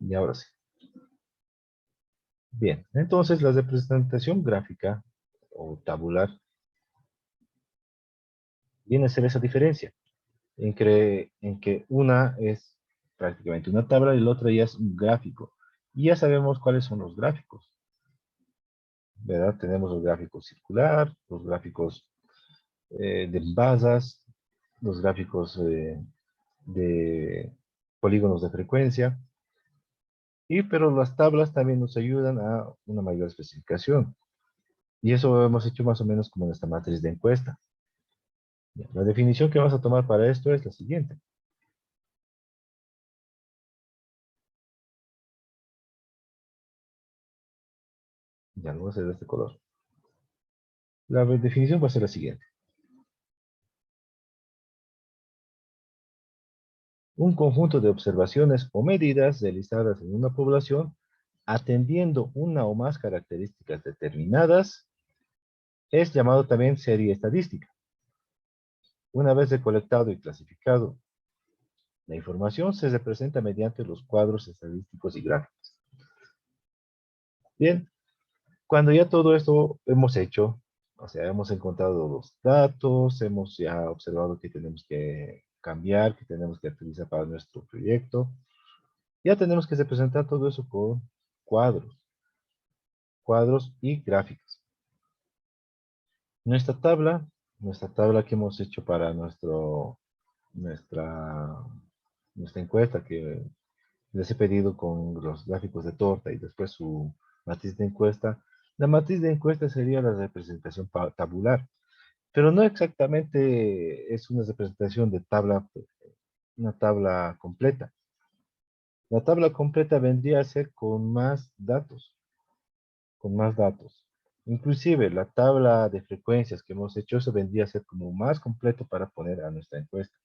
Y ahora sí. Bien, entonces la representación gráfica o tabular viene a ser esa diferencia en que una es prácticamente una tabla y la otra ya es un gráfico. Y ya sabemos cuáles son los gráficos, ¿verdad? Tenemos los gráficos circular, los gráficos de basas, los gráficos de polígonos de frecuencia, pero las tablas también nos ayudan a una mayor especificación. Y eso hemos hecho más o menos como en esta matriz de encuesta. Ya, la definición que vamos a tomar para esto es la siguiente. Ya lo voy a hacer de este color. La definición va a ser la siguiente. Un conjunto de observaciones o medidas realizadas en una población atendiendo una o más características determinadas es llamado también serie estadística. Una vez recolectado y clasificado, la información se representa mediante los cuadros estadísticos y gráficos. Bien, cuando ya todo esto hemos hecho, o sea, hemos encontrado los datos, hemos ya observado que tenemos que cambiar, que tenemos que utilizar para nuestro proyecto, ya tenemos que representar todo eso con cuadros, cuadros y gráficos. Nuestra tabla, nuestra tabla que hemos hecho para nuestra, nuestra encuesta que les he pedido con los gráficos de torta y después su matriz de encuesta. La matriz de encuesta sería la representación tabular, pero no exactamente es una representación de tabla, una tabla completa. La tabla completa vendría a ser con más datos, con más datos. Inclusive la tabla de frecuencias que hemos hecho, eso vendría a ser como más completo para poner a nuestra encuesta.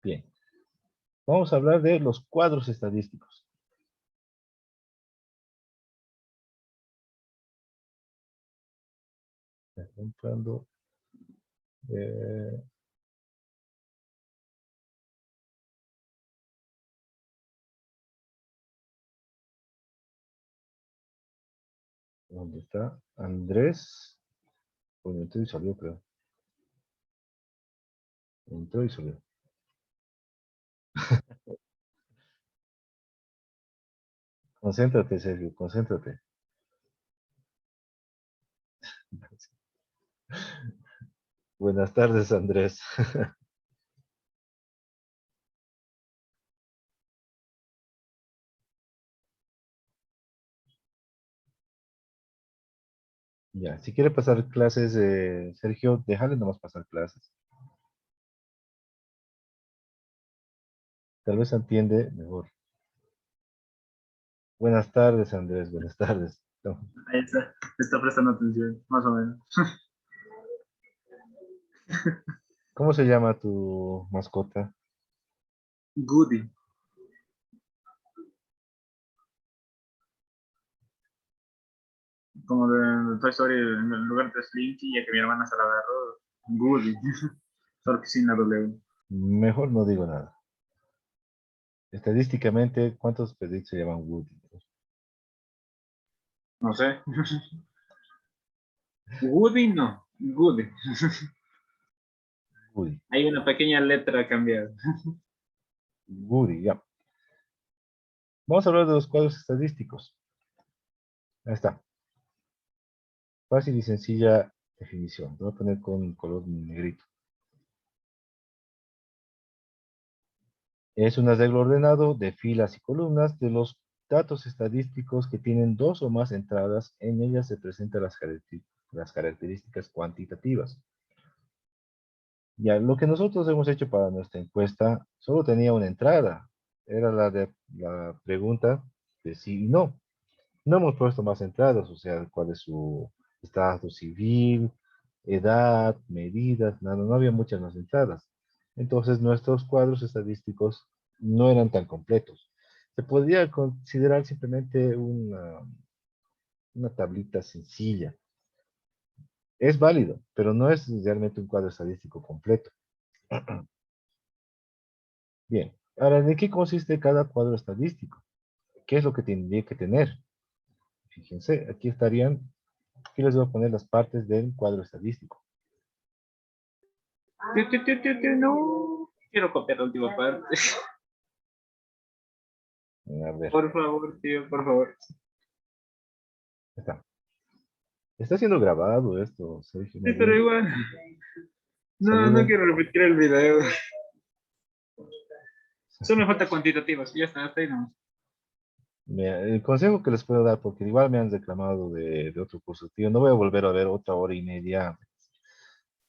Bien, vamos a hablar de los cuadros estadísticos. Entrando, eh, ¿dónde está? Andrés. Bueno, entró y salió, creo. Entró y salió. Concéntrate, Sergio, concéntrate. Buenas tardes, Andrés. Ya, si quiere pasar clases, Sergio, déjale nomás pasar clases. Tal vez entiende mejor. Buenas tardes, Andrés, buenas tardes. No, Ahí está prestando atención, más o menos. ¿cómo se llama tu mascota? Goody, como de Toy Story, en lugar de Slinky, ya que mi hermana se la agarró, Goody, solo que sin la W. Mejor no digo nada. Estadísticamente, ¿cuántos perritos se llaman Woody? No sé. Woody no, Goody. Woody. Hay una pequeña letra cambiada. Woody, ya. Vamos a hablar de los cuadros estadísticos. Ahí está. Fácil y sencilla definición. Lo voy a poner con color negrito. Es un arreglo ordenado de filas y columnas de los datos estadísticos que tienen dos o más entradas. En ellas se presentan las características cuantitativas. Ya, lo que nosotros hemos hecho para nuestra encuesta solo tenía una entrada. Era la de la pregunta de sí y no. No hemos puesto más entradas, o sea, cuál es su estado civil, edad, medidas, nada, no había muchas más entradas. Entonces, nuestros cuadros estadísticos no eran tan completos. Se podría considerar simplemente una tablita sencilla. Es válido, pero no es realmente un cuadro estadístico completo. Bien, Ahora, ¿de qué consiste cada cuadro estadístico? ¿Qué es lo que tendría que tener? Fíjense, aquí les voy a poner las partes del cuadro estadístico. No. Quiero copiar la última parte. A ver, Por favor, tío, por favor. está. Está siendo grabado esto, Sergio, Sí, más pero bien. igual. No, no Saluden. quiero repetir el video. Solo me falta cuantitativas. Ya está, hasta ahí nomás. El consejo que les puedo dar, porque igual me han reclamado de otro curso, tío, no voy a volver a ver otra hora y media.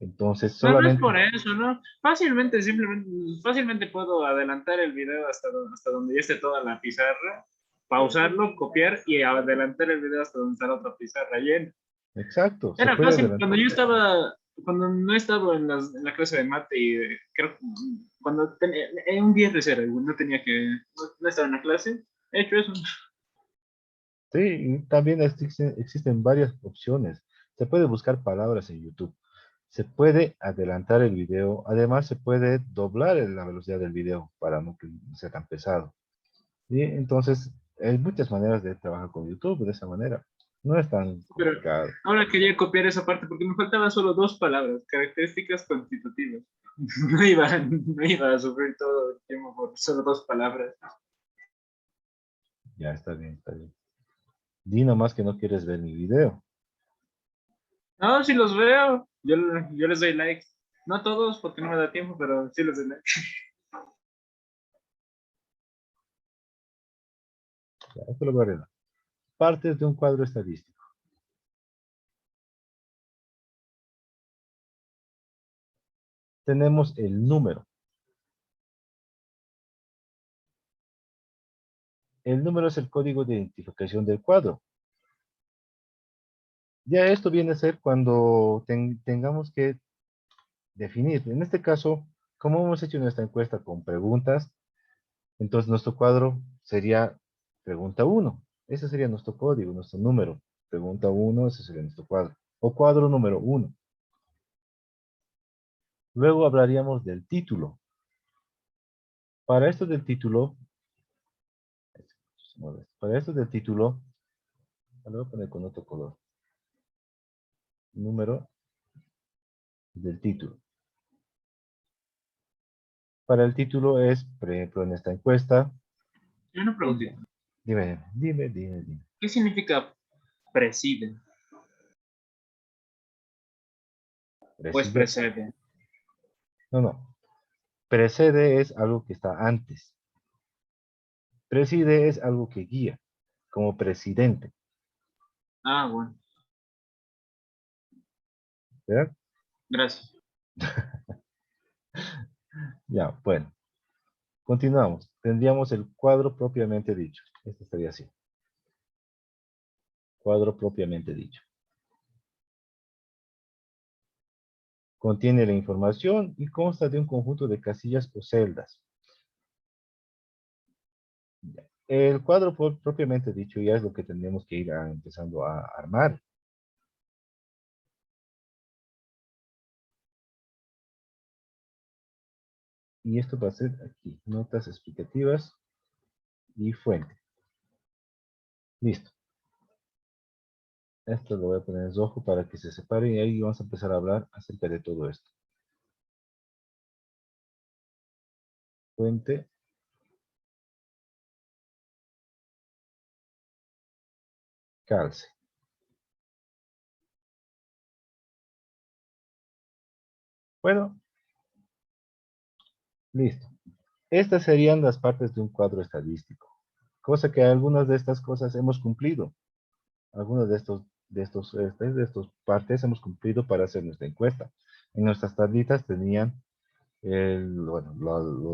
Entonces, No, no es solamente, por eso, ¿no? Fácilmente, simplemente, fácilmente puedo adelantar el video hasta donde ya esté toda la pizarra, pausarlo, copiar y adelantar el video hasta donde está la otra pizarra llena. exacto, se Era puede fácil adelantar. cuando no he estado en la clase de mate y creo que cuando tenía, un día de cero, no tenía que, no estaba en la clase, he hecho eso. Sí, y también existen varias opciones. Se puede buscar palabras en YouTube. Se puede adelantar el video. Además, se puede doblar la velocidad del video para no que no sea tan pesado. Y entonces, hay muchas maneras de trabajar con YouTube de esa manera. No es tan Pero complicado. ahora quería copiar esa parte porque me faltaban solo dos palabras, características constitutivas. No iba a sufrir todo el tiempo por solo dos palabras. Ya está bien, está bien. Di nomás que no quieres ver mi video. No, si los veo, yo les doy like. No a todos porque no me da tiempo, pero sí les doy like. Ya, esto lo voy a arreglar. Partes de un cuadro estadístico. Tenemos el número. El número es el código de identificación del cuadro. Ya esto viene a ser cuando tengamos que definir. En este caso, como hemos hecho nuestra encuesta con preguntas, entonces nuestro cuadro sería pregunta 1. Ese sería nuestro código, nuestro número. Pregunta 1, ese sería nuestro cuadro. O cuadro número 1. Luego hablaríamos del título. Para esto del título, lo voy a poner con otro color. Número del título. Para el título es, por ejemplo, en esta encuesta, Y una preguntita. dime. ¿Qué significa preside? Pues Preside. precede. No. Precede es algo que está antes. Preside es algo que guía, como presidente. Ah, bueno, ¿Verdad? gracias. Ya, bueno. Continuamos. Tendríamos el cuadro propiamente dicho. Este estaría así. Cuadro propiamente dicho. Contiene la información y consta de un conjunto de casillas o celdas. El cuadro propiamente dicho ya es lo que tendremos que ir empezando a armar. Y esto va a ser aquí, notas explicativas y fuente. Listo. Esto lo voy a poner en rojo para que se separe y ahí vamos a empezar a hablar acerca de todo esto. Fuente. Calce. Bueno, listo. Estas serían las partes de un cuadro estadístico. Cosa que algunas de estas cosas hemos cumplido. Algunas de estos partes hemos cumplido para hacer nuestra encuesta. En nuestras tablitas tenían lo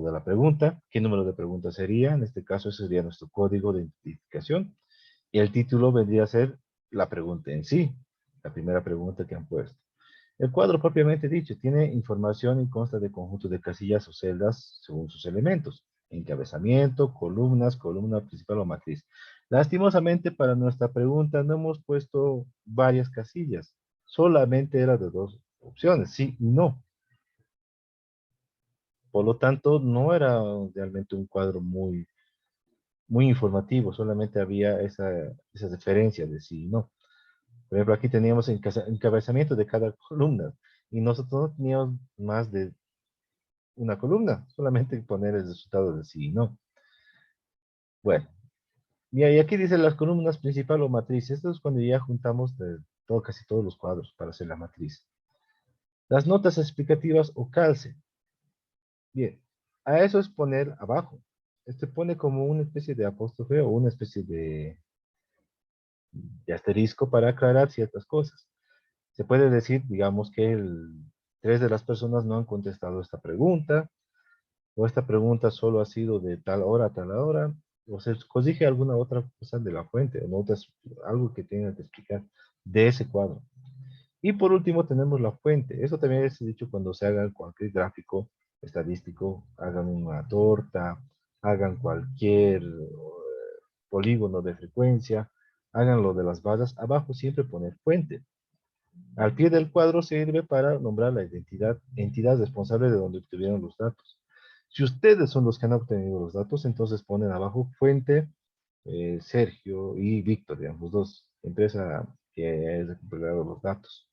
de la pregunta, qué número de preguntas sería, en este caso sería nuestro código de identificación, y el título vendría a ser la pregunta en sí, la primera pregunta que han puesto. El cuadro propiamente dicho tiene información y consta de conjuntos de casillas o celdas según sus elementos, encabezamiento, columnas, columna principal o matriz. Lastimosamente para nuestra pregunta no hemos puesto varias casillas, solamente era de dos opciones, sí y no. Por lo tanto, no era realmente un cuadro muy informativo, solamente había esa diferencia de sí y no. Por ejemplo, aquí teníamos encabezamiento de cada columna y nosotros no teníamos más de una columna, solamente poner el resultado de sí y no. Bueno, y aquí dice las columnas principal o matriz. Esto es cuando ya juntamos casi todos los cuadros para hacer la matriz. Las notas explicativas o calce. Bien, a eso es poner abajo. Este pone como una especie de apóstrofe o una especie de asterisco para aclarar ciertas cosas. Se puede decir, digamos, que tres de las personas no han contestado esta pregunta, o esta pregunta solo ha sido de tal hora a tal hora, o se corrige alguna otra cosa de la fuente, o notas, algo que tenga que explicar de ese cuadro. Y por último tenemos la fuente. Eso también es dicho cuando se haga cualquier gráfico estadístico, hagan una torta, hagan cualquier polígono de frecuencia, hagan lo de las barras, abajo siempre poner fuente. Al pie del cuadro sirve para nombrar la entidad responsable de donde obtuvieron los datos. Si ustedes son los que han obtenido los datos, entonces ponen abajo fuente, Sergio y Víctor, digamos, los dos, empresa que ha recuperado los datos.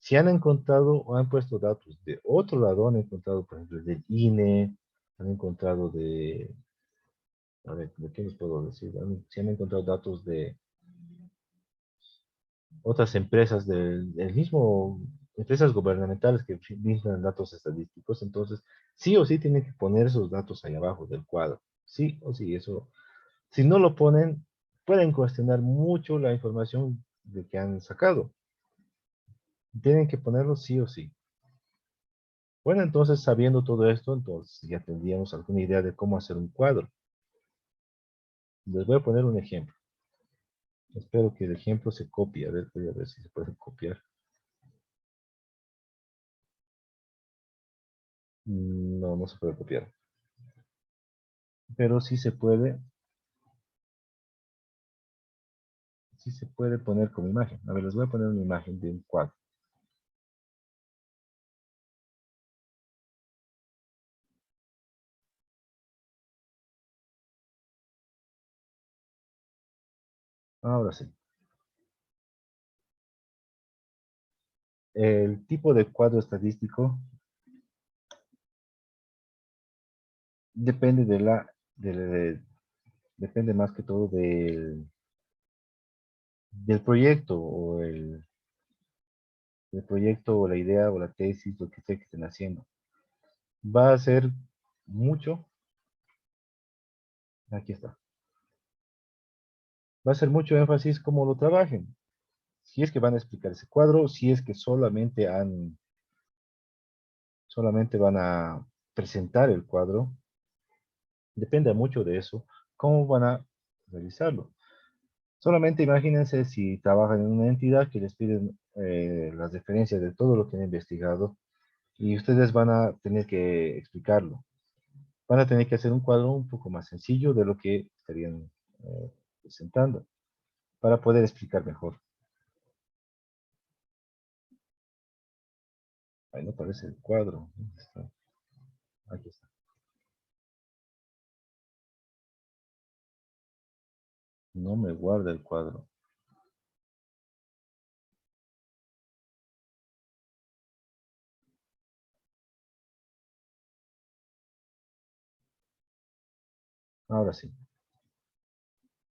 Si han encontrado o han puesto datos de otro lado, han encontrado, por ejemplo, del INE, han encontrado a ver, ¿de qué les puedo decir? Si han encontrado datos de otras empresas del mismo, empresas gubernamentales que brindan datos estadísticos, entonces sí o sí tienen que poner esos datos ahí abajo del cuadro. Sí o sí, eso. Si no lo ponen, pueden cuestionar mucho la información de que han sacado. Tienen que ponerlo sí o sí. Bueno, entonces sabiendo todo esto, entonces ya tendríamos alguna idea de cómo hacer un cuadro. Les voy a poner un ejemplo. Espero que el ejemplo se copie. A ver, voy a ver si se puede copiar. No, no se puede copiar. Pero sí se puede poner como imagen. A ver, les voy a poner una imagen de un cuadro. Ahora sí. El tipo de cuadro estadístico depende depende más que todo del proyecto el proyecto o la idea o la tesis, lo que sea que estén haciendo. Va a ser mucho, aquí está, va a ser mucho énfasis cómo lo trabajen. Si es que van a explicar ese cuadro, si es que solamente van a presentar el cuadro, depende mucho de eso, cómo van a realizarlo. Solamente imagínense si trabajan en una entidad que les piden las referencias de todo lo que han investigado y ustedes van a tener que explicarlo. Van a tener que hacer un cuadro un poco más sencillo de lo que estarían presentando para poder explicar mejor. Ahí no aparece el cuadro. ¿Dónde está? Aquí está. No me guarda el cuadro. Ahora sí.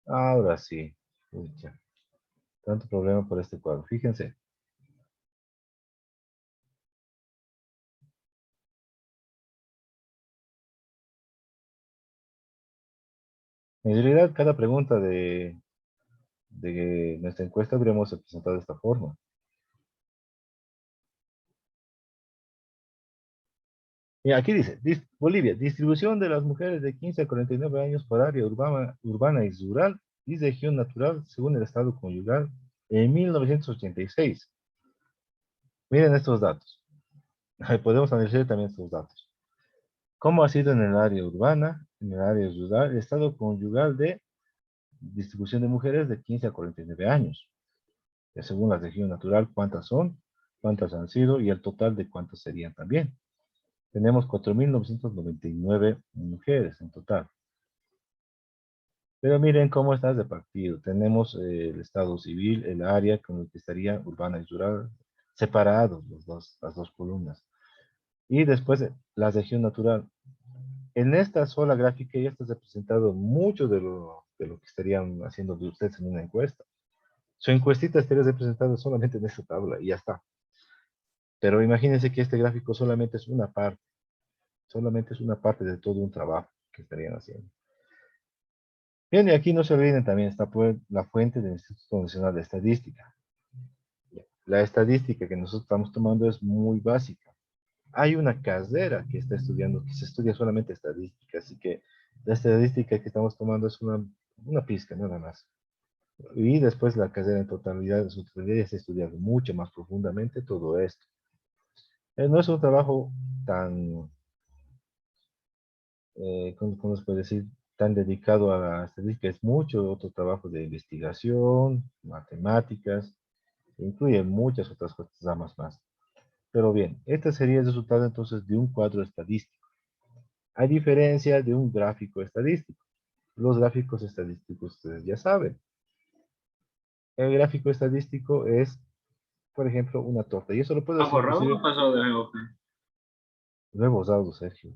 Ahora sí. Pucha, tanto problema por este cuadro. Fíjense. En realidad, cada pregunta de nuestra encuesta habríamos presentado de esta forma. Y aquí dice, Bolivia, distribución de las mujeres de 15 a 49 años por área urbana y rural y región natural según el estado conyugal en 1986. Miren estos datos. Podemos analizar también estos datos. ¿Cómo ha sido en el área urbana, en el área rural, el estado conyugal de distribución de mujeres de 15 a 49 años? Según la región natural, ¿cuántas son? ¿Cuántas han sido? Y el total de cuántas serían también. Tenemos 4.999 mujeres en total. Pero miren cómo está repartido. Tenemos el estado civil, el área con el que estaría urbana y rural, separados las dos columnas. Y después la región natural. En esta sola gráfica ya está representado mucho de lo que estarían haciendo de ustedes en una encuesta. Su encuestita estaría representada solamente en esta tabla y ya está. Pero imagínense que este gráfico solamente es una parte de todo un trabajo que estarían haciendo. Bien, y aquí no se olviden también está pues, la fuente del Instituto Nacional de Estadística. La estadística que nosotros estamos tomando es muy básica. Hay una carrera que está estudiando, que se estudia solamente estadística, así que la estadística que estamos tomando es una pizca, nada más. Y después la carrera en su totalidad ya se estudia mucho más profundamente todo esto. No es un trabajo tan, ¿cómo se puede decir? Tan dedicado a la estadística, es mucho otro trabajo de investigación, matemáticas, incluye muchas otras cosas ramas más. Pero bien, este sería el resultado entonces de un cuadro estadístico, a diferencia de un gráfico estadístico. Los gráficos estadísticos ustedes ya saben. El gráfico estadístico es, por ejemplo, una torta. Y eso lo puedo ¿Ha hacer borrado inclusive o pasado de hoja? nuevos audios, Sergio.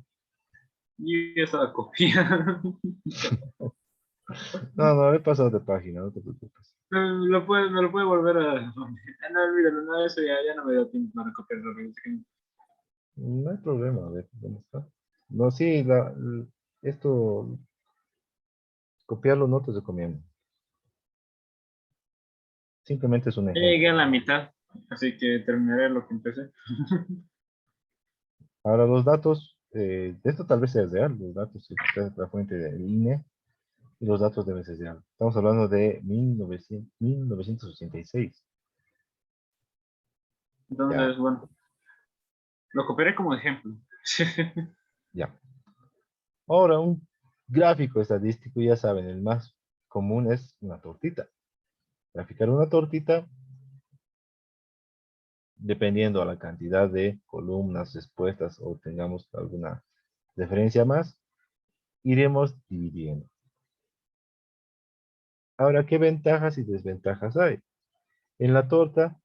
Yo ya estaba copiando. No, no, he pasado de página, no te preocupes. Me lo puede volver a... No, olvídalo, no, eso ya no me dio tiempo para copiarlo. Así que No hay problema, a ver, ¿dónde está? No, sí, esto, copiarlo no te recomiendo. Simplemente es un ya llegué ejemplo. a la mitad, así que terminaré lo que empecé. Ahora los datos, esto tal vez sea real, los datos, si ustedes la fuente del INE, y los datos deben ser real. Estamos hablando de 1986. Ya, Entonces, bueno, lo copiaré como ejemplo. ya. Ahora, un gráfico estadístico, ya saben, el más común es una tortita. Graficar una tortita, dependiendo a la cantidad de columnas, respuestas o tengamos alguna referencia más, iremos dividiendo. Ahora, ¿qué ventajas y desventajas hay? En la torta,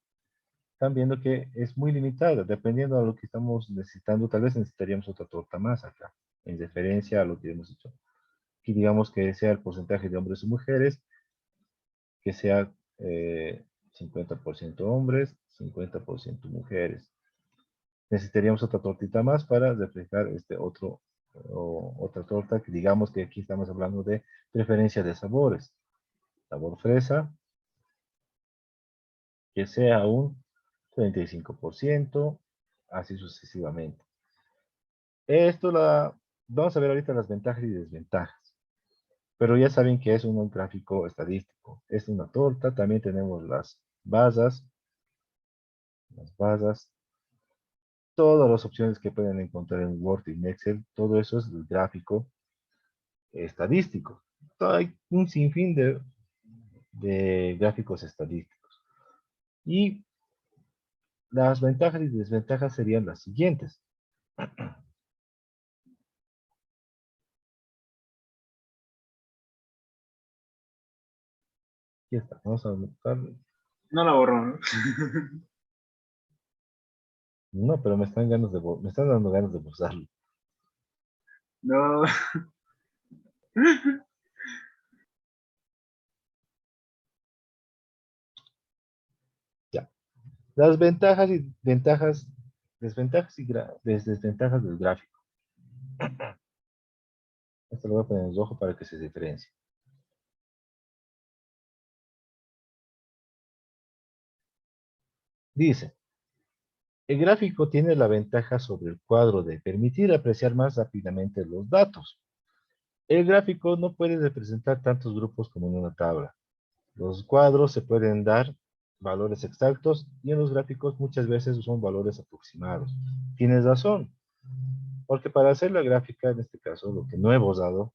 están viendo que es muy limitada, dependiendo de lo que estamos necesitando, tal vez necesitaríamos otra torta más acá, en referencia a lo que hemos hecho. Aquí digamos que sea el porcentaje de hombres y mujeres, que sea 50% hombres, 50% mujeres. Necesitaríamos otra tortita más para reflejar otra torta que digamos que aquí estamos hablando de preferencia de sabores. Sabor fresa, que sea un 35%, así sucesivamente. Vamos a ver ahorita las ventajas y desventajas. Pero ya saben que es un gráfico estadístico. Es una torta, también tenemos las bazas, todas las opciones que pueden encontrar en Word y en Excel, todo eso es el gráfico estadístico. Hay un sinfín de gráficos estadísticos. Y las ventajas y desventajas serían las siguientes. Aquí está, vamos a buscar. No la borró, ¿no? No, pero me están dando ganas de usarlo. No. Ya. Las ventajas y ventajas, desventajas y desventajas del gráfico. Esto lo voy a poner en rojo para que se diferencie. Dice, el gráfico tiene la ventaja sobre el cuadro de permitir apreciar más rápidamente los datos. El gráfico no puede representar tantos grupos como en una tabla. Los cuadros se pueden dar valores exactos y en los gráficos muchas veces son valores aproximados. Tienes razón, porque para hacer la gráfica, en este caso, lo que no he borrado,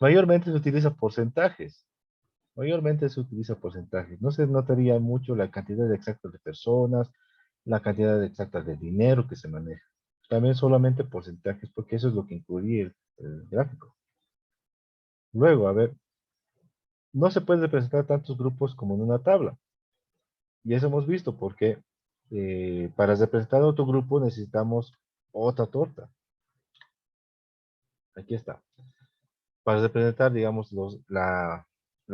mayormente se utiliza porcentajes. Mayormente se utiliza porcentajes. No se notaría mucho la cantidad exacta de personas, la cantidad exacta de dinero que se maneja. También solamente porcentajes, porque eso es lo que incluye el gráfico. Luego, a ver, no se puede representar tantos grupos como en una tabla. Y eso hemos visto porque para representar otro grupo necesitamos otra torta. Aquí está. Para representar, digamos, la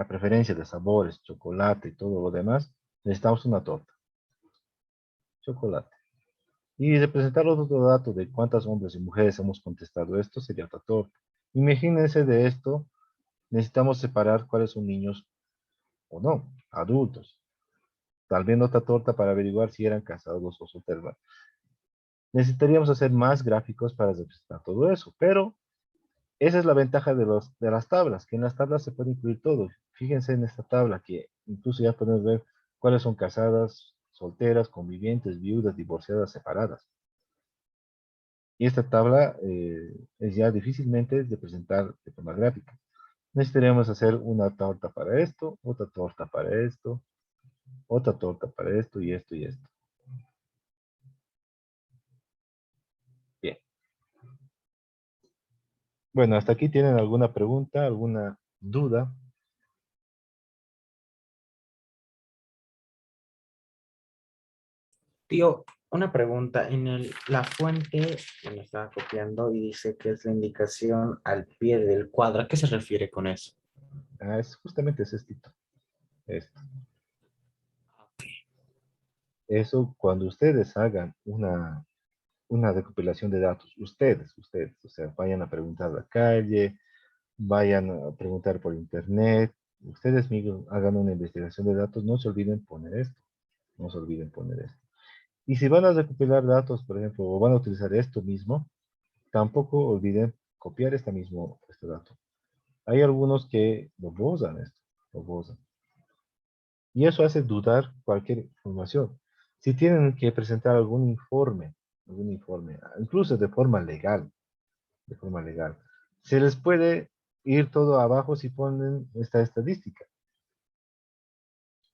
preferencia de sabores, chocolate y todo lo demás, necesitamos una torta. Chocolate. Y representar los otros datos de cuántos hombres y mujeres hemos contestado esto sería otra torta. Imagínense de esto, necesitamos separar cuáles son niños o no, adultos. Tal vez otra torta para averiguar si eran casados o solteros. Necesitaríamos hacer más gráficos para representar todo eso, pero esa es la ventaja de las tablas, que en las tablas se puede incluir todo. Fíjense en esta tabla que incluso ya podemos ver cuáles son casadas, solteras, convivientes, viudas, divorciadas, separadas. Y esta tabla es ya difícilmente de presentar de forma gráfica. Necesitaríamos hacer una torta para esto, otra torta para esto, otra torta para esto y esto y esto. Bien. Bueno, hasta aquí tienen alguna pregunta, alguna duda. Tío, una pregunta. La fuente me la estaba copiando y dice que es la indicación al pie del cuadro. ¿A qué se refiere con eso? Es justamente es esto. Eso cuando ustedes hagan una recopilación de datos, ustedes, o sea, vayan a preguntar a la calle, vayan a preguntar por internet, ustedes mismos hagan una investigación de datos, no se olviden poner esto, no se olviden poner esto. Y si van a recopilar datos, por ejemplo, o van a utilizar esto mismo, tampoco olviden copiar este dato. Hay algunos que lo borran esto, lo borran. Y eso hace dudar cualquier información. Si tienen que presentar algún informe, incluso de forma legal, se les puede ir todo abajo si ponen esta estadística.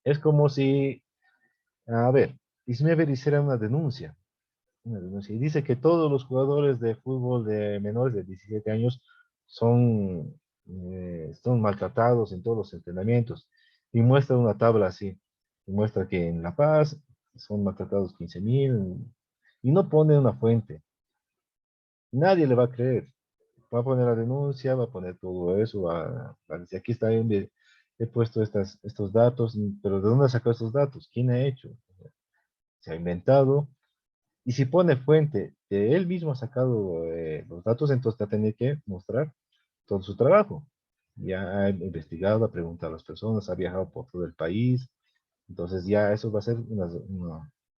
Es como si, a ver, Ismever hiciera una denuncia, y dice que todos los jugadores de fútbol de menores de 17 años son maltratados en todos los entrenamientos, y muestra una tabla así, y muestra que en La Paz son maltratados 15.000, y no pone una fuente. Nadie le va a creer. Va a poner la denuncia, va a poner todo eso, va a decir, aquí está, he puesto estos datos, pero ¿de dónde ha sacado estos datos? ¿Quién ha hecho? Se ha inventado. Y si pone fuente que él mismo ha sacado los datos, entonces va a tener que mostrar todo su trabajo. Ya ha investigado, ha preguntado a las personas, ha viajado por todo el país. Entonces ya eso va a ser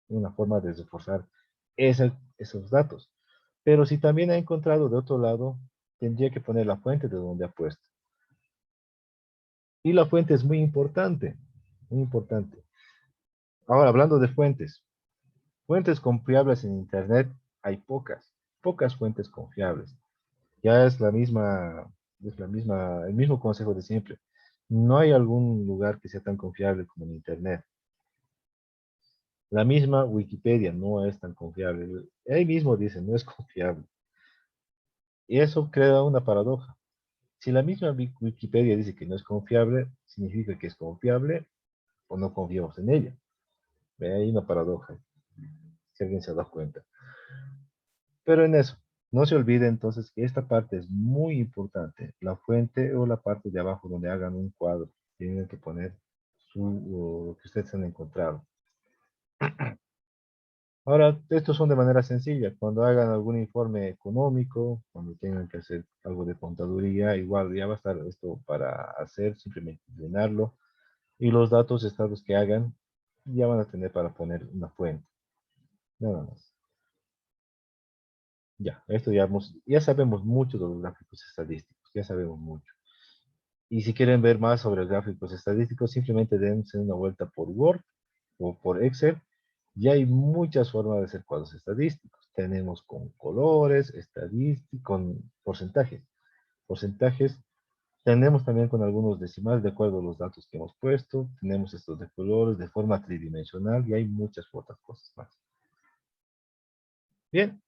una forma de reforzar esos datos. Pero si también ha encontrado de otro lado, tendría que poner la fuente de donde ha puesto. Y la fuente es muy importante, muy importante. Ahora, hablando de fuentes, fuentes confiables en Internet, hay pocas fuentes confiables. Ya el mismo consejo de siempre. No hay algún lugar que sea tan confiable como en Internet. La misma Wikipedia no es tan confiable. Ahí mismo dice, no es confiable. Y eso crea una paradoja. Si la misma Wikipedia dice que no es confiable, significa que es confiable o no confiamos en ella. Ve, hay una paradoja, si alguien se da cuenta. Pero en eso, no se olvide entonces que esta parte es muy importante. La fuente o la parte de abajo donde hagan un cuadro, tienen que poner lo que ustedes han encontrado. Ahora, estos son de manera sencilla. Cuando hagan algún informe económico, cuando tengan que hacer algo de contaduría, igual ya va a estar esto para hacer, simplemente llenarlo. Y los datos estados que hagan, ya van a tener para poner una fuente. Nada más. Ya, esto ya sabemos mucho de los gráficos estadísticos, ya sabemos mucho. Y si quieren ver más sobre gráficos estadísticos, simplemente dense una vuelta por Word o por Excel. Ya hay muchas formas de hacer cuadros estadísticos. Tenemos con colores, estadísticos, con porcentajes. Porcentajes. Tenemos también con algunos decimales de acuerdo a los datos que hemos puesto. Tenemos estos de colores de forma tridimensional y hay muchas otras cosas más. Bien.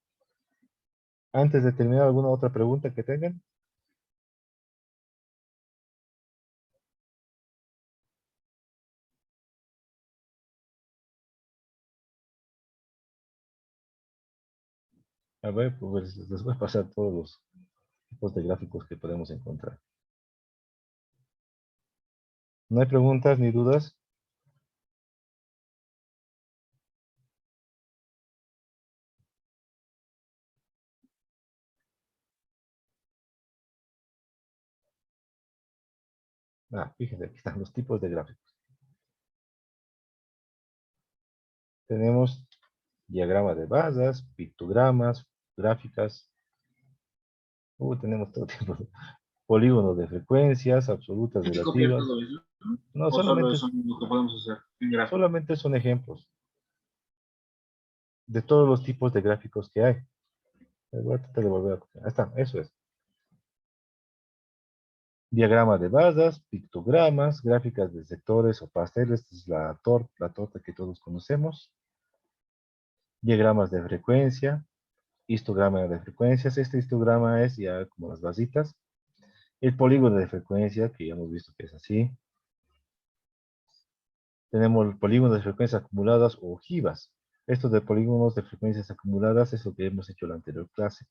Antes de terminar, ¿alguna otra pregunta que tengan? A ver, pues les voy a pasar todos los tipos de gráficos que podemos encontrar. ¿No hay preguntas ni dudas? Fíjense, aquí están los tipos de gráficos. Tenemos diagrama de basas, pictogramas, gráficas. Tenemos todo tipo de polígonos de frecuencias, absolutas, Hay que copiar relativas. todo eso, ¿no? No, O solo solamente, eso lo que podemos hacer en gráfico. solamente son ejemplos de todos los tipos de gráficos que hay. Voy a tratar de volver a copiar. Ahí está, eso es. Diagrama de basas, pictogramas, gráficas de sectores o pasteles, esta es la torta que todos conocemos. Diagramas de frecuencia, histograma de frecuencias. Este histograma es ya como las basitas. El polígono de frecuencia, que ya hemos visto que es así. Tenemos el polígono de frecuencias acumuladas o ojivas. Esto de polígonos de frecuencias acumuladas es lo que hemos hecho en la anterior clase.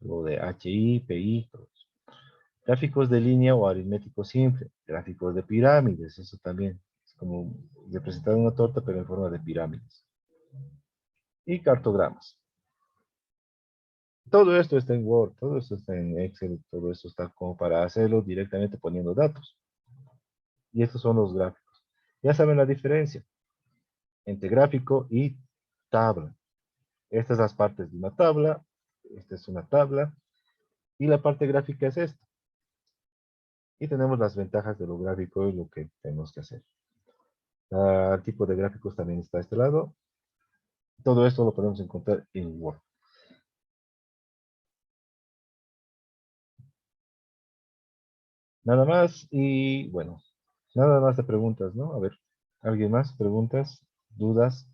Lo de HI, PI, todo eso. Gráficos de línea o aritmético simple. Gráficos de pirámides, eso también. Es como representar una torta, pero en forma de pirámides. Y cartogramas. Todo esto está en Word, todo esto está en Excel, todo esto está como para hacerlo directamente poniendo datos. Y estos son los gráficos. Ya saben la diferencia entre gráfico y tabla. Estas son las partes de una tabla, esta es una tabla, y la parte gráfica es esta. Y tenemos las ventajas de lo gráfico y lo que tenemos que hacer. El tipo de gráficos también está a este lado. Todo esto lo podemos encontrar en Word. Nada más y bueno, nada más de preguntas, ¿no? A ver, ¿alguien más? ¿Preguntas? ¿Dudas?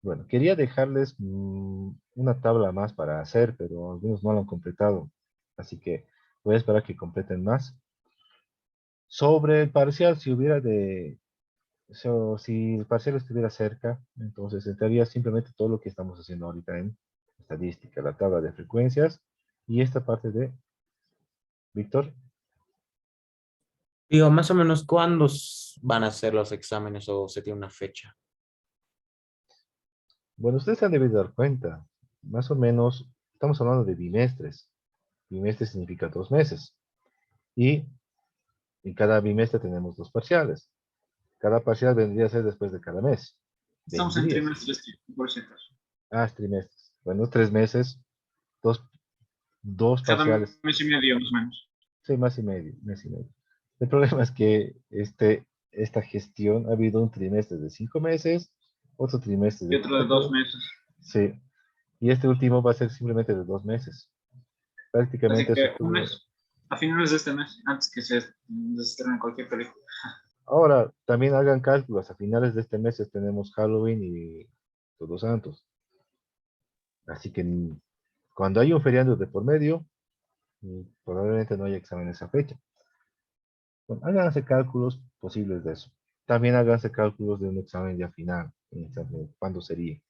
Bueno, quería dejarles una tabla más para hacer, pero algunos no lo han completado. Así que voy a esperar que completen más. Sobre el parcial, si el parcial estuviera cerca, entonces entraría simplemente todo lo que estamos haciendo ahorita en estadística, la tabla de frecuencias y esta parte de Víctor. Digo, más o menos, ¿cuándo van a ser los exámenes o se tiene una fecha? Bueno, ustedes se han debido dar cuenta, más o menos, estamos hablando de bimestres. Bimestre significa 2 meses. Y en cada bimestre tenemos 2 parciales. Cada parcial vendría a ser después de cada mes. Estamos en Vendría a ser. trimestres, por si acaso. Trimestres. Bueno, 3 meses, dos, dos Cada parciales. mes y medio, más o menos. Sí, más y medio, mes y medio. El problema es que esta gestión ha habido un trimestre de 5 meses, otro trimestre Y de otro de 2 4, meses. sí, y este último va a ser simplemente de 2 meses. Así Prácticamente eso que un ocurre. mes, a finales de este mes, antes que se estrene cualquier película. Ahora, también hagan cálculos, a finales de este mes tenemos Halloween y Todos Santos. Así que cuando hay un feriado de por medio, probablemente no haya examen esa fecha. Bueno, háganse cálculos posibles de eso. También háganse cálculos de un examen ya final, cuándo sería.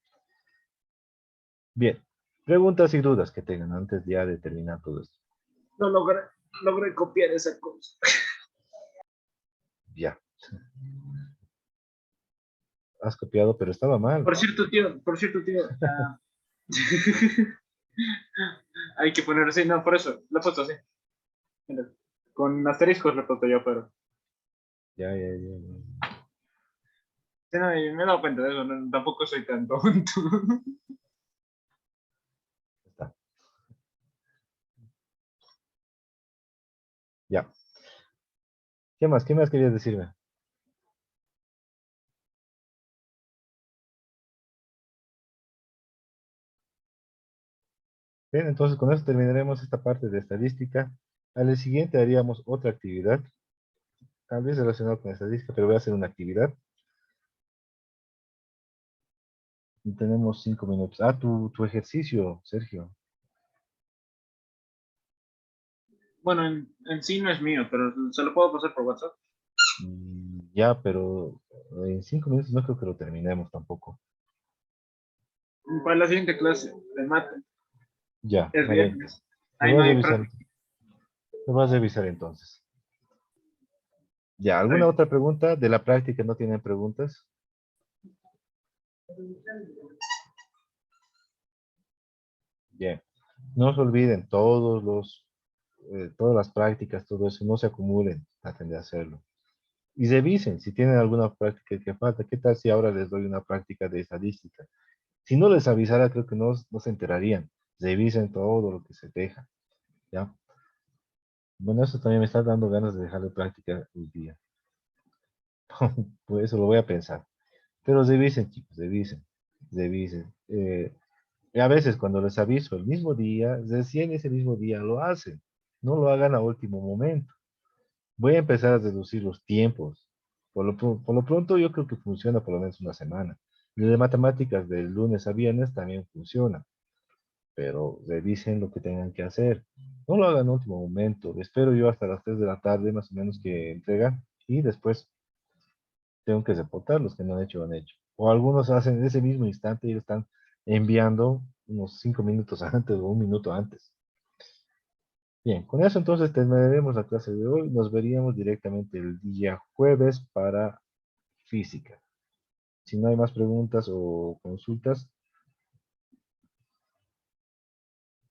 Bien, preguntas y dudas que tengan antes ya de terminar todo esto. No logré copiar esa cosa. Ya. Has copiado, pero estaba mal. Por cierto, tío. Hay que poner así, no, por eso, lo he puesto así. Mira, con asteriscos lo he puesto yo, pero. Ya, ya, ya, ya. Sí, no, y me he dado cuenta de eso, tampoco soy tan tonto. Está. Ya. ¿Qué más? ¿Qué más querías decirme? Bien, entonces con eso terminaremos esta parte de estadística. Al siguiente haríamos otra actividad, tal vez relacionada con estadística, pero voy a hacer una actividad Tenemos 5 minutos. Ah, tu ejercicio, Sergio. Bueno, en sí no es mío, pero se lo puedo pasar por WhatsApp. Ya, pero en 5 minutos no creo que lo terminemos tampoco. Para la siguiente clase de mate, Ya, es a ver, viernes. lo Ahí voy no a hay revisar. práctica. Lo vas a revisar entonces. Ya, Está ¿alguna bien. otra pregunta? De la práctica no tienen preguntas. Bien. No se olviden todas las prácticas, todo eso, no se acumulen, traten de hacerlo. Y revisen si tienen alguna práctica que falta. ¿Qué tal si ahora les doy una práctica de estadística? Si no les avisara, creo que no se enterarían. Revisen todo lo que se deja, ¿ya? Bueno, eso también me está dando ganas de dejar de práctica el día. Pues eso lo voy a pensar. Pero revisen, chicos, revisen, revisen. Y a veces cuando les aviso el mismo día, recién ese mismo día lo hacen. No lo hagan a último momento. Voy a empezar a reducir los tiempos. Por lo pronto yo creo que funciona por lo menos una semana. El de matemáticas de lunes a viernes también funciona, pero revisen lo que tengan que hacer. No lo hagan a último momento. Espero yo hasta las 3 de la tarde más o menos que entregan y después tengo que reportar los que no han hecho, han hecho. O algunos hacen en ese mismo instante y lo están enviando unos 5 minutos antes o un minuto antes. Bien, con eso entonces terminaremos la clase de hoy. Nos veríamos directamente el día jueves para física. Si no hay más preguntas o consultas,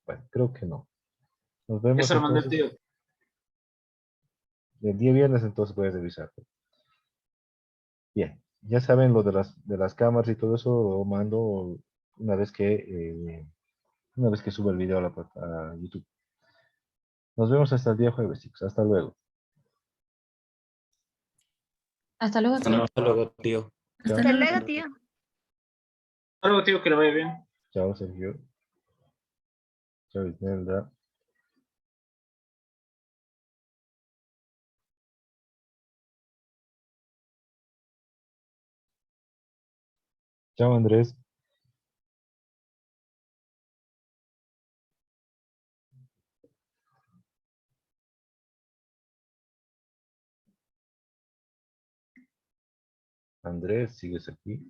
bueno, creo que no. Nos Ya vemos se lo mandé, entonces tío. el día viernes, entonces voy a revisar. Bien, ya saben lo de las cámaras y todo eso, lo mando una vez que, eh, una vez que suba el video a YouTube. Nos vemos hasta el día jueves, chicos. Hasta luego. Hasta luego, tío. Hasta luego, tío. Chao. Hasta luego, tío. Algo, tío, que le vaya bien. Chao, Sergio. Chao, Isnelda. Chao, Andrés. Andrés, ¿sigues aquí?